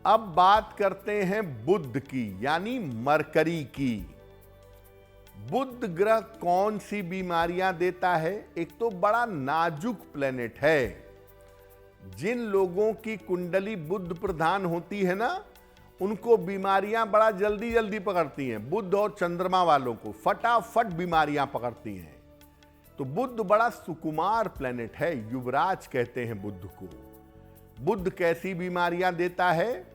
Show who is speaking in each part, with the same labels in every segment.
Speaker 1: अब बात करते हैं बुध की, यानी मरकरी की। बुध ग्रह कौन सी बीमारियां देता है? एक तो बड़ा नाजुक प्लेनेट है। जिन लोगों की कुंडली बुध प्रधान होती है ना, उनको बीमारियां बड़ा जल्दी जल्दी पकड़ती हैं। बुध और चंद्रमा वालों को फटाफट बीमारियां पकड़ती हैं। तो बुध बड़ा सुकुमार प्लेनेट है, युवराज कहते हैं बुध को। बुध कैसी बीमारियां देता है?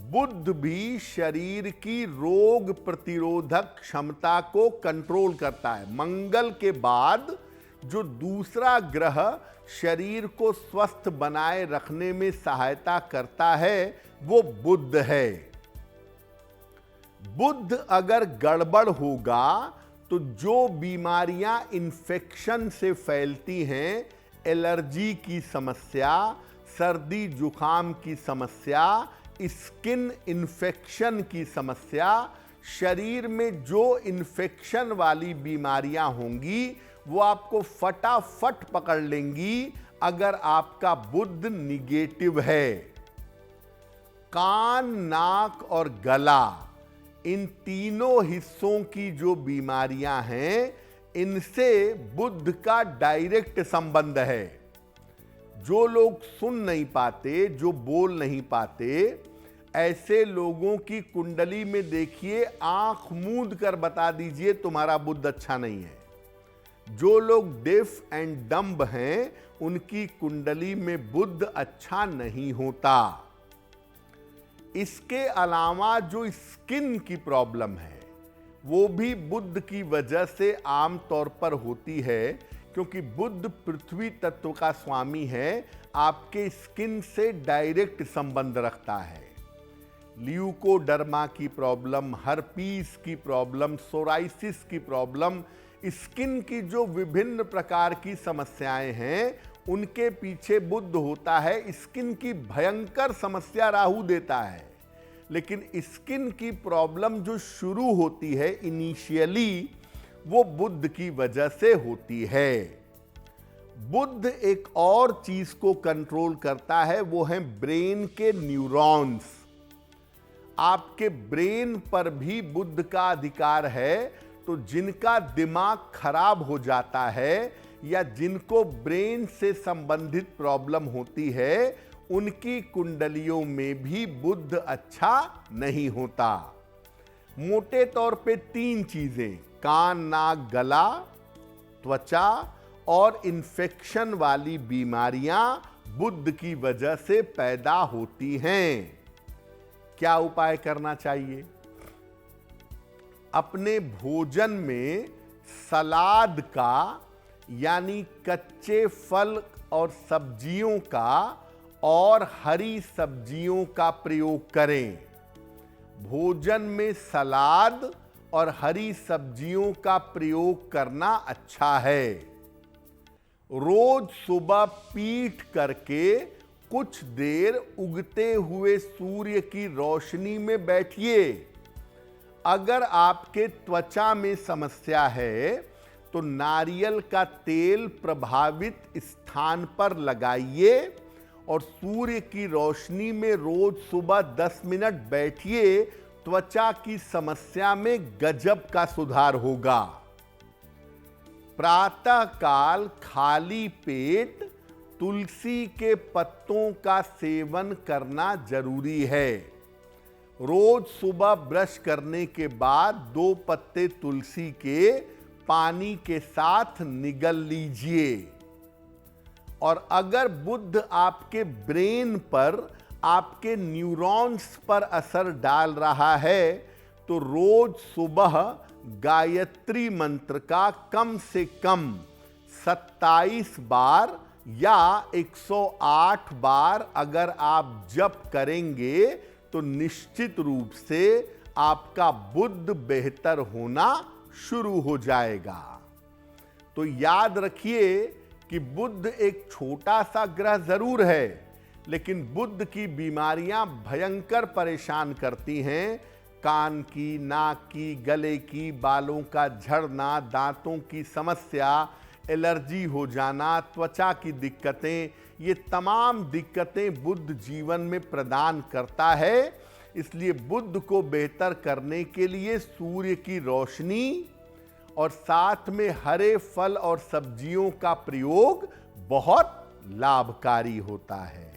Speaker 1: बुध भी शरीर की रोग प्रतिरोधक क्षमता को कंट्रोल करता है। मंगल के बाद जो दूसरा ग्रह शरीर को स्वस्थ बनाए रखने में सहायता करता है, वो बुध है। बुध अगर गड़बड़ होगा तो जो बीमारियां इन्फेक्शन से फैलती हैं, एलर्जी की समस्या, सर्दी जुकाम की समस्या, स्किन इन्फेक्शन की समस्या, शरीर में जो इन्फेक्शन वाली बीमारियां होंगी वो आपको फटाफट पकड़ लेंगी अगर आपका बुध निगेटिव है। कान, नाक और गला, इन तीनों हिस्सों की जो बीमारियां हैं, इनसे बुध का डायरेक्ट संबंध है। जो लोग सुन नहीं पाते, जो बोल नहीं पाते, ऐसे लोगों की कुंडली में देखिए, आंख मूंद कर बता दीजिए तुम्हारा बुध अच्छा नहीं है। जो लोग डेफ एंड डम्ब हैं, उनकी कुंडली में बुध अच्छा नहीं होता। इसके अलावा जो स्किन की प्रॉब्लम है, वो भी बुध की वजह से आमतौर पर होती है, क्योंकि बुध पृथ्वी तत्व का स्वामी है, आपके स्किन से डायरेक्ट संबंध रखता है। ल्यूकोडर्मा की प्रॉब्लम, हर्पीस की प्रॉब्लम, सोराइसिस की प्रॉब्लम, स्किन की जो विभिन्न प्रकार की समस्याएं हैं, उनके पीछे बुध होता है। स्किन की भयंकर समस्या राहु देता है, लेकिन स्किन की प्रॉब्लम जो शुरू होती है इनिशियली, वो बुध की वजह से होती है। बुध एक और चीज को कंट्रोल करता है, वो है ब्रेन के न्यूरॉन्स। आपके ब्रेन पर भी बुध का अधिकार है। तो जिनका दिमाग खराब हो जाता है या जिनको ब्रेन से संबंधित प्रॉब्लम होती है, उनकी कुंडलियों में भी बुध अच्छा नहीं होता। मोटे तौर पे 3 चीजें, कान, नाक, गला, त्वचा और इन्फेक्शन वाली बीमारियां बुध की वजह से पैदा होती हैं। क्या उपाय करना चाहिए? अपने भोजन में सलाद का, यानी कच्चे फल और सब्जियों का और हरी सब्जियों का प्रयोग करें। भोजन में सलाद और हरी सब्जियों का प्रयोग करना अच्छा है। रोज सुबह पीट करके कुछ देर उगते हुए सूर्य की रोशनी में बैठिए। अगर आपके त्वचा में समस्या है तो नारियल का तेल प्रभावित स्थान पर लगाइए और सूर्य की रोशनी में रोज सुबह 10 मिनट बैठिए। त्वचा की समस्या में गजब का सुधार होगा। प्रातः काल खाली पेट तुलसी के पत्तों का सेवन करना जरूरी है। रोज सुबह ब्रश करने के बाद 2 पत्ते तुलसी के पानी के साथ निगल लीजिए। और अगर बुध आपके ब्रेन पर, आपके न्यूरॉन्स पर असर डाल रहा है, तो रोज सुबह गायत्री मंत्र का कम से कम 27 बार या 108 बार अगर आप जप करेंगे तो निश्चित रूप से आपका बुध बेहतर होना शुरू हो जाएगा। तो याद रखिए कि बुध एक छोटा सा ग्रह जरूर है, लेकिन बुध की बीमारियां भयंकर परेशान करती हैं। कान की, नाक की, गले की, बालों का झड़ना, दांतों की समस्या, एलर्जी हो जाना, त्वचा की दिक्कतें, ये तमाम दिक्कतें बुध जीवन में प्रदान करता है। इसलिए बुध को बेहतर करने के लिए सूर्य की रोशनी और साथ में हरे फल और सब्जियों का प्रयोग बहुत लाभकारी होता है।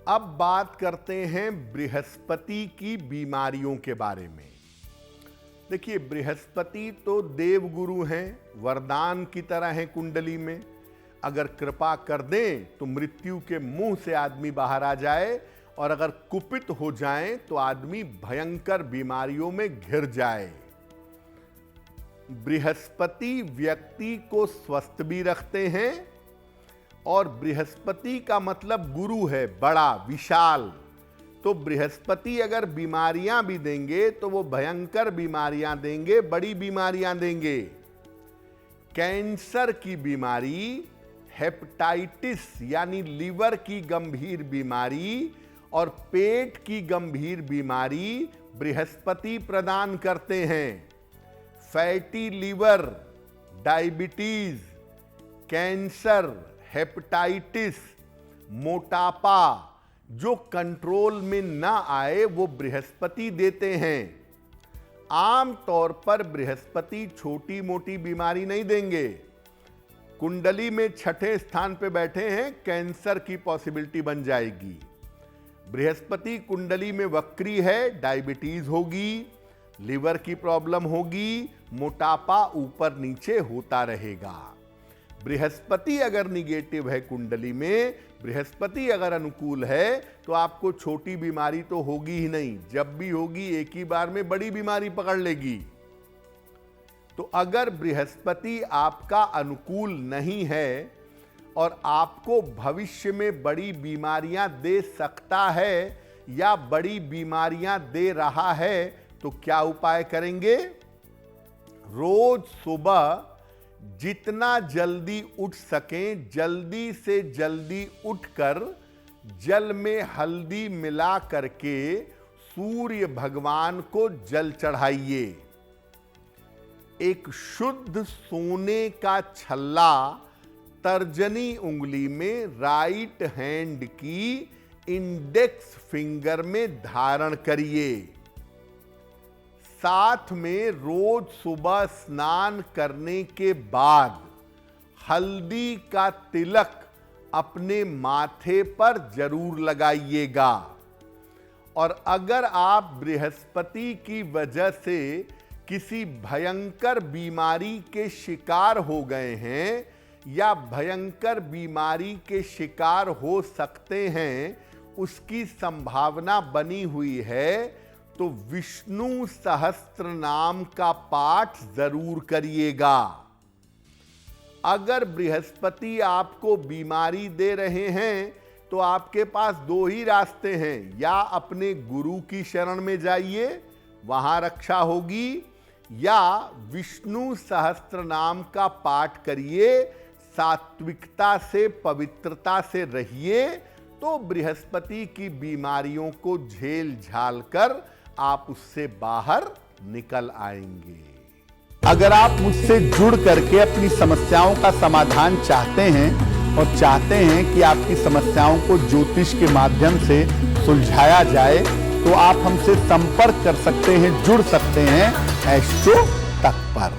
Speaker 1: अब बात करते हैं बृहस्पति की बीमारियों के बारे में। देखिए, बृहस्पति तो देवगुरु हैं, वरदान की तरह हैं कुंडली में। अगर कृपा कर दें तो मृत्यु के मुंह से आदमी बाहर आ जाए, और अगर कुपित हो जाए तो आदमी भयंकर बीमारियों में घिर जाए। बृहस्पति व्यक्ति को स्वस्थ भी रखते हैं, और बृहस्पति का मतलब गुरु है, बड़ा विशाल। तो बृहस्पति अगर बीमारियां भी देंगे तो वो भयंकर बीमारियां देंगे, बड़ी बीमारियां देंगे। कैंसर की बीमारी, हेपेटाइटिस यानी लीवर की गंभीर बीमारी और पेट की गंभीर बीमारी बृहस्पति प्रदान करते हैं। Fatty liver, diabetes, cancer, hepatitis, मोटापा जो कंट्रोल में ना आए वो बृहस्पति देते हैं। आम तौर पर बृहस्पति छोटी मोटी बीमारी नहीं देंगे। कुंडली में छठे स्थान पे बैठे हैं, कैंसर की पॉसिबिलिटी बन जाएगी। बृहस्पति कुंडली में वक्री है, डायबिटीज होगी, लिवर की प्रॉब्लम होगी, मोटापा ऊपर नीचे होता रहेगा। बृहस्पति अगर निगेटिव है कुंडली में, बृहस्पति अगर अनुकूल है, तो आपको छोटी बीमारी तो होगी ही नहीं, जब भी होगी एक ही बार में बड़ी बीमारी पकड़ लेगी। तो अगर बृहस्पति आपका अनुकूल नहीं है और आपको भविष्य में बड़ी बीमारियां दे सकता है या बड़ी बीमारियां दे रहा है, तो क्या उपाय करेंगे? रोज सुबह जितना जल्दी उठ सकें, जल्दी से जल्दी उठकर जल में हल्दी मिला करके सूर्य भगवान को जल चढ़ाइए। एक शुद्ध सोने का छल्ला तर्जनी उंगली में राइट हैंड की इंडेक्स फिंगर में धारण करिए। साथ में रोज सुबह स्नान करने के बाद हल्दी का तिलक अपने माथे पर जरूर लगाइएगा। और अगर आप बृहस्पति की वजह से किसी भयंकर बीमारी के शिकार हो गए हैं या भयंकर बीमारी के शिकार हो सकते हैं, उसकी संभावना बनी हुई है, तो विष्णु सहस्त्र नाम का पाठ जरूर करिएगा। अगर बृहस्पति आपको बीमारी दे रहे हैं तो आपके पास दो ही रास्ते हैं, या अपने गुरु की शरण में जाइए, वहां रक्षा होगी, या विष्णु सहस्त्र नाम का पाठ करिए, सात्विकता से पवित्रता से रहिए, तो बृहस्पति की बीमारियों को झेल झाल कर आप उससे बाहर निकल आएंगे।
Speaker 2: अगर आप मुझसे जुड़ करके अपनी समस्याओं का समाधान चाहते हैं और चाहते हैं कि आपकी समस्याओं को ज्योतिष के माध्यम से सुलझाया जाए, तो आप हमसे संपर्क कर सकते हैं, जुड़ सकते हैं एस्ट्रो तक पर।